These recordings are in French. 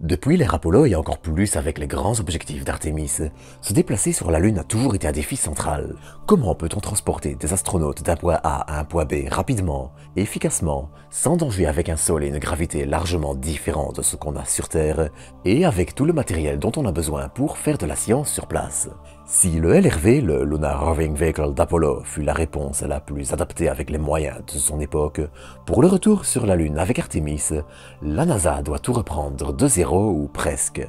Depuis l'ère Apollo et encore plus avec les grands objectifs d'Artemis, se déplacer sur la Lune a toujours été un défi central. Comment peut-on transporter des astronautes d'un point A à un point B rapidement et efficacement, sans danger avec un sol et une gravité largement différents de ce qu'on a sur Terre, et avec tout le matériel dont on a besoin pour faire de la science sur place? Si le LRV, le Lunar Roving Vehicle d'Apollo, fut la réponse la plus adaptée avec les moyens de son époque, pour le retour sur la Lune avec Artemis, la NASA doit tout reprendre de zéro ou presque.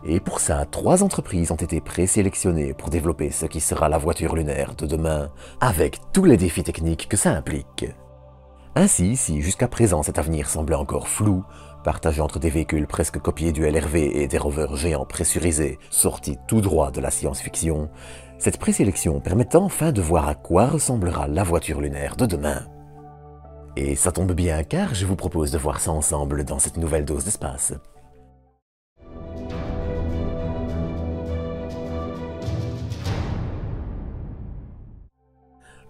Et pour ça, 3 entreprises ont été présélectionnées pour développer ce qui sera la voiture lunaire de demain, avec tous les défis techniques que ça implique. Ainsi, si jusqu'à présent cet avenir semblait encore flou, partagé entre des véhicules presque copiés du LRV et des rovers géants pressurisés sortis tout droit de la science-fiction, cette présélection permet enfin de voir à quoi ressemblera la voiture lunaire de demain. Et ça tombe bien car je vous propose de voir ça ensemble dans cette nouvelle dose d'espace.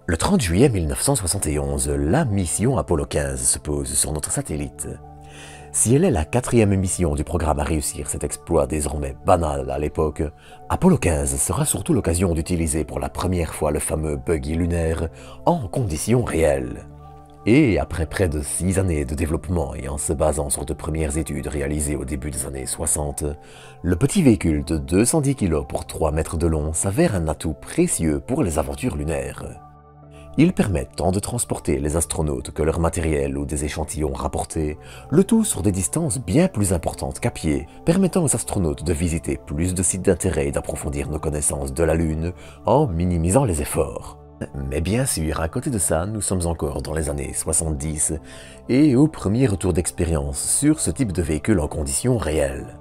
Le 30 juillet 1971, la mission Apollo 15 se pose sur notre satellite. Si elle est la 4e mission du programme à réussir cet exploit désormais banal à l'époque, Apollo 15 sera surtout l'occasion d'utiliser pour la première fois le fameux buggy lunaire en conditions réelles. Et après près de 6 années de développement et en se basant sur de premières études réalisées au début des années 60, le petit véhicule de 210 kg pour 3 mètres de long s'avère un atout précieux pour les aventures lunaires. Il permet tant de transporter les astronautes que leur matériel ou des échantillons rapportés, le tout sur des distances bien plus importantes qu'à pied, permettant aux astronautes de visiter plus de sites d'intérêt et d'approfondir nos connaissances de la Lune en minimisant les efforts. Mais bien sûr, à côté de ça, nous sommes encore dans les années 70 et au premier retour d'expérience sur ce type de véhicule en conditions réelles.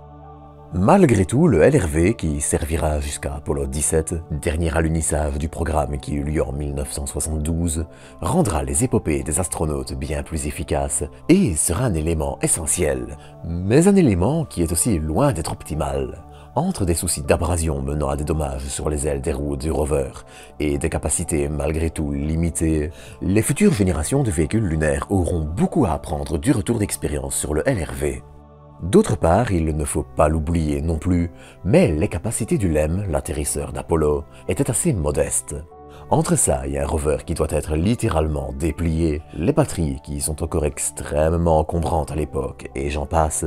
Malgré tout, le LRV, qui servira jusqu'à Apollo 17, dernier alunissage du programme qui eut lieu en 1972, rendra les épopées des astronautes bien plus efficaces et sera un élément essentiel, mais un élément qui est aussi loin d'être optimal. Entre des soucis d'abrasion menant à des dommages sur les ailes des roues du rover et des capacités malgré tout limitées, les futures générations de véhicules lunaires auront beaucoup à apprendre du retour d'expérience sur le LRV. D'autre part, il ne faut pas l'oublier non plus, mais les capacités du LEM, l'atterrisseur d'Apollo, étaient assez modestes. Entre ça et un rover qui doit être littéralement déplié, les batteries qui sont encore extrêmement encombrantes à l'époque, et j'en passe,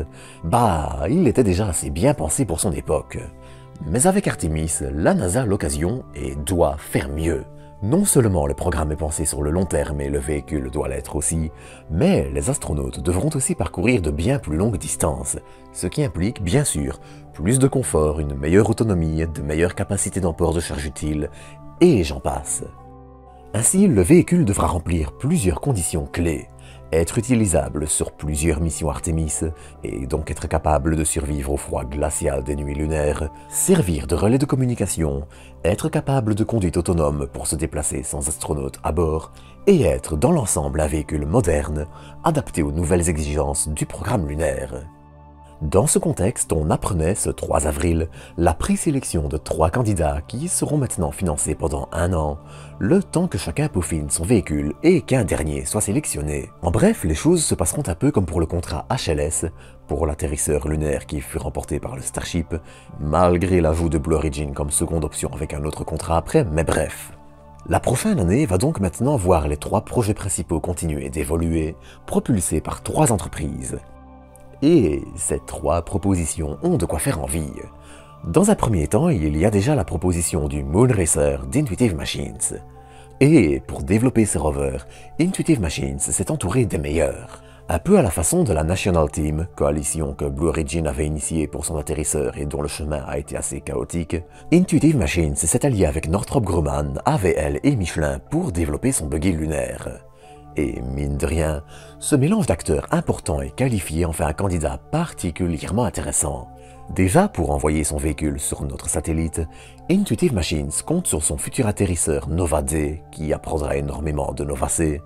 il était déjà assez bien pensé pour son époque. Mais avec Artemis, la NASA a l'occasion et doit faire mieux. Non seulement le programme est pensé sur le long terme et le véhicule doit l'être aussi, mais les astronautes devront aussi parcourir de bien plus longues distances, ce qui implique bien sûr plus de confort, une meilleure autonomie, de meilleures capacités d'emport de charge utile, et j'en passe. Ainsi, le véhicule devra remplir plusieurs conditions clés. Être utilisable sur plusieurs missions Artemis, et donc être capable de survivre au froid glacial des nuits lunaires, servir de relais de communication, être capable de conduite autonome pour se déplacer sans astronaute à bord, et être dans l'ensemble un véhicule moderne, adapté aux nouvelles exigences du programme lunaire. Dans ce contexte, on apprenait ce 3 avril la présélection de 3 candidats qui seront maintenant financés pendant 1 an, le temps que chacun peaufine son véhicule et qu'un dernier soit sélectionné. En bref, les choses se passeront un peu comme pour le contrat HLS, pour l'atterrisseur lunaire qui fut remporté par le Starship, malgré l'ajout de Blue Origin comme seconde option avec un autre contrat après, mais bref. La prochaine année va donc maintenant voir les 3 projets principaux continuer d'évoluer, propulsés par 3 entreprises. Et ces 3 propositions ont de quoi faire envie. Dans un premier temps, il y a déjà la proposition du Moon Racer d'Intuitive Machines. Et pour développer ce rover, Intuitive Machines s'est entouré des meilleurs. Un peu à la façon de la National Team, coalition que Blue Origin avait initiée pour son atterrisseur et dont le chemin a été assez chaotique, Intuitive Machines s'est allié avec Northrop Grumman, AVL et Michelin pour développer son buggy lunaire. Et mine de rien, ce mélange d'acteurs importants et qualifiés en fait un candidat particulièrement intéressant. Déjà, pour envoyer son véhicule sur notre satellite, Intuitive Machines compte sur son futur atterrisseur Nova D, qui apprendra énormément de Nova C,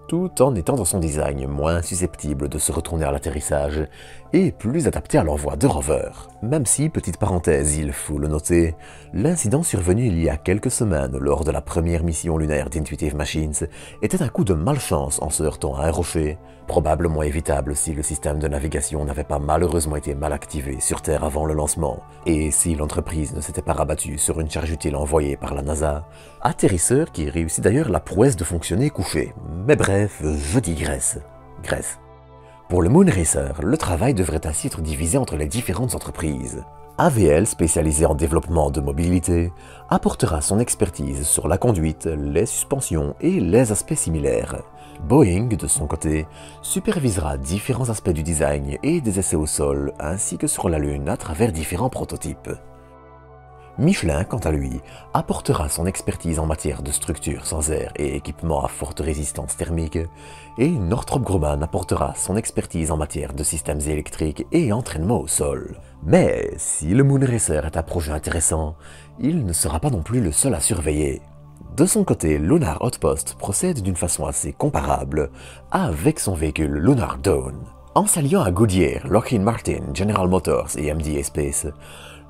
tout en étant dans son design moins susceptible de se retourner à l'atterrissage et plus adaptés à l'envoi de rovers. Même si, petite parenthèse, il faut le noter, l'incident survenu il y a quelques semaines lors de la première mission lunaire d'Intuitive Machines était un coup de malchance en se heurtant à un rocher, probablement évitable si le système de navigation n'avait pas malheureusement été mal activé sur Terre avant le lancement, et si l'entreprise ne s'était pas rabattue sur une charge utile envoyée par la NASA, atterrisseur qui réussit d'ailleurs la prouesse de fonctionner couché. Mais bref, je digresse. Pour le Moon Racer, le travail devrait ainsi être divisé entre les différentes entreprises. AVL, spécialisé en développement de mobilité, apportera son expertise sur la conduite, les suspensions et les aspects similaires. Boeing, de son côté, supervisera différents aspects du design et des essais au sol, ainsi que sur la Lune à travers différents prototypes. Michelin, quant à lui, apportera son expertise en matière de structures sans air et équipements à forte résistance thermique, et Northrop Grumman apportera son expertise en matière de systèmes électriques et entraînement au sol. Mais si le Moon Racer est un projet intéressant, il ne sera pas non plus le seul à surveiller. De son côté, Lunar Outpost procède d'une façon assez comparable avec son véhicule Lunar Dawn. En s'alliant à Goodyear, Lockheed Martin, General Motors et MDA Space,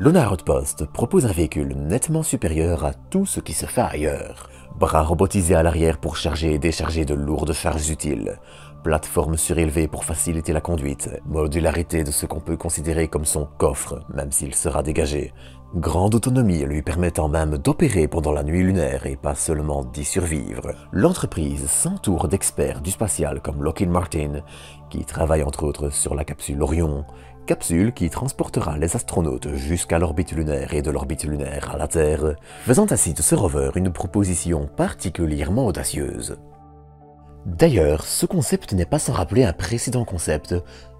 Lunar Outpost propose un véhicule nettement supérieur à tout ce qui se fait ailleurs. Bras robotisés à l'arrière pour charger et décharger de lourdes charges utiles, plateforme surélevée pour faciliter la conduite, modularité de ce qu'on peut considérer comme son coffre, même s'il sera dégagé, grande autonomie lui permettant même d'opérer pendant la nuit lunaire et pas seulement d'y survivre. L'entreprise s'entoure d'experts du spatial comme Lockheed Martin, qui travaille entre autres sur la capsule Orion, capsule qui transportera les astronautes jusqu'à l'orbite lunaire et de l'orbite lunaire à la Terre, faisant ainsi de ce rover une proposition particulièrement audacieuse. D'ailleurs, ce concept n'est pas sans rappeler un précédent concept,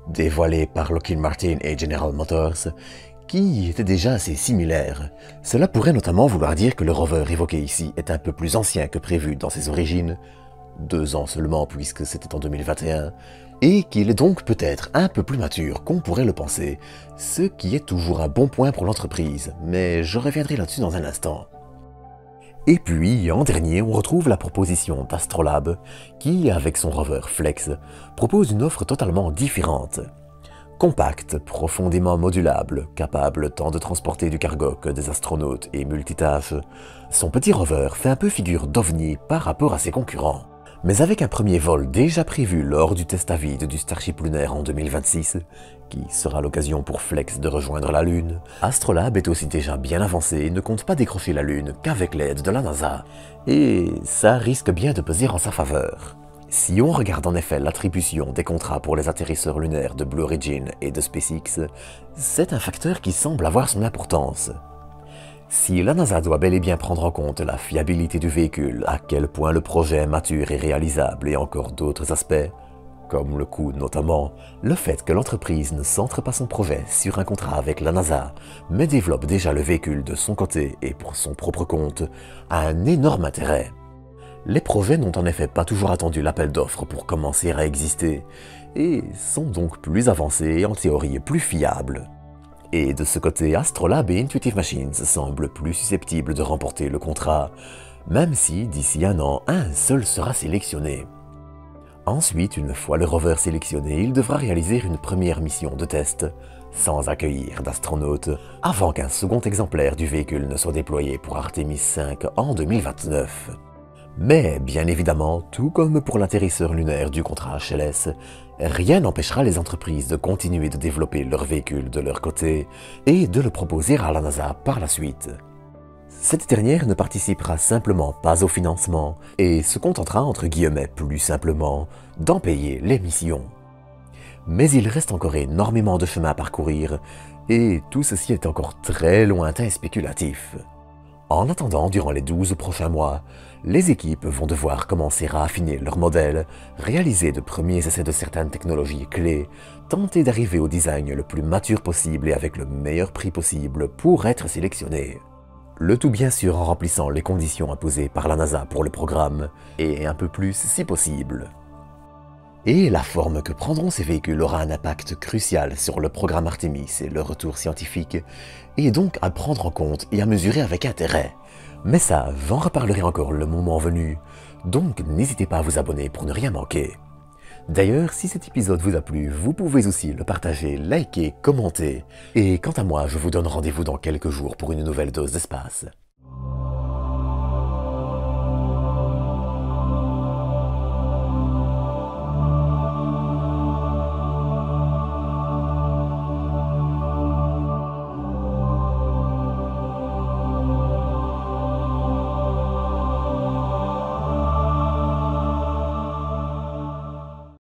dévoilé par Lockheed Martin et General Motors, qui était déjà assez similaire. Cela pourrait notamment vouloir dire que le rover évoqué ici est un peu plus ancien que prévu dans ses origines, 2 ans seulement puisque c'était en 2021, et qu'il est donc peut-être un peu plus mature qu'on pourrait le penser, ce qui est toujours un bon point pour l'entreprise, mais je reviendrai là-dessus dans un instant. Et puis, en dernier, on retrouve la proposition d'Astrolabe, qui, avec son rover Flex, propose une offre totalement différente. Compact, profondément modulable, capable tant de transporter du cargo que des astronautes et multitâches, son petit rover fait un peu figure d'ovni par rapport à ses concurrents. Mais avec un premier vol déjà prévu lors du test à vide du Starship lunaire en 2026, qui sera l'occasion pour Flex de rejoindre la Lune, Astrolabe est aussi déjà bien avancé et ne compte pas décrocher la Lune qu'avec l'aide de la NASA. Et ça risque bien de peser en sa faveur. Si on regarde en effet l'attribution des contrats pour les atterrisseurs lunaires de Blue Origin et de SpaceX, c'est un facteur qui semble avoir son importance. Si la NASA doit bel et bien prendre en compte la fiabilité du véhicule, à quel point le projet est mature et réalisable et encore d'autres aspects, comme le coût notamment, le fait que l'entreprise ne centre pas son projet sur un contrat avec la NASA, mais développe déjà le véhicule de son côté et pour son propre compte, a un énorme intérêt. Les projets n'ont en effet pas toujours attendu l'appel d'offres pour commencer à exister, et sont donc plus avancés et en théorie plus fiables. Et de ce côté, Astrolabe et Intuitive Machines semblent plus susceptibles de remporter le contrat, même si d'ici 1 an, un seul sera sélectionné. Ensuite, une fois le rover sélectionné, il devra réaliser une première mission de test, sans accueillir d'astronautes, avant qu'un second exemplaire du véhicule ne soit déployé pour Artemis 5 en 2029. Mais bien évidemment, tout comme pour l'atterrisseur lunaire du contrat HLS, rien n'empêchera les entreprises de continuer de développer leur véhicule de leur côté et de le proposer à la NASA par la suite. Cette dernière ne participera simplement pas au financement et se contentera entre guillemets plus simplement d'en payer les missions. Mais il reste encore énormément de chemin à parcourir et tout ceci est encore très lointain et spéculatif. En attendant, durant les 12 prochains mois, les équipes vont devoir commencer à affiner leur modèle, réaliser de premiers essais de certaines technologies clés, tenter d'arriver au design le plus mature possible et avec le meilleur prix possible pour être sélectionnés. Le tout bien sûr en remplissant les conditions imposées par la NASA pour le programme, et un peu plus si possible. Et la forme que prendront ces véhicules aura un impact crucial sur le programme Artemis et le retour scientifique, et donc à prendre en compte et à mesurer avec intérêt. Mais ça, j'en reparlerai encore le moment venu, donc n'hésitez pas à vous abonner pour ne rien manquer. D'ailleurs, si cet épisode vous a plu, vous pouvez aussi le partager, liker, commenter. Et quant à moi, je vous donne rendez-vous dans quelques jours pour une nouvelle dose d'espace.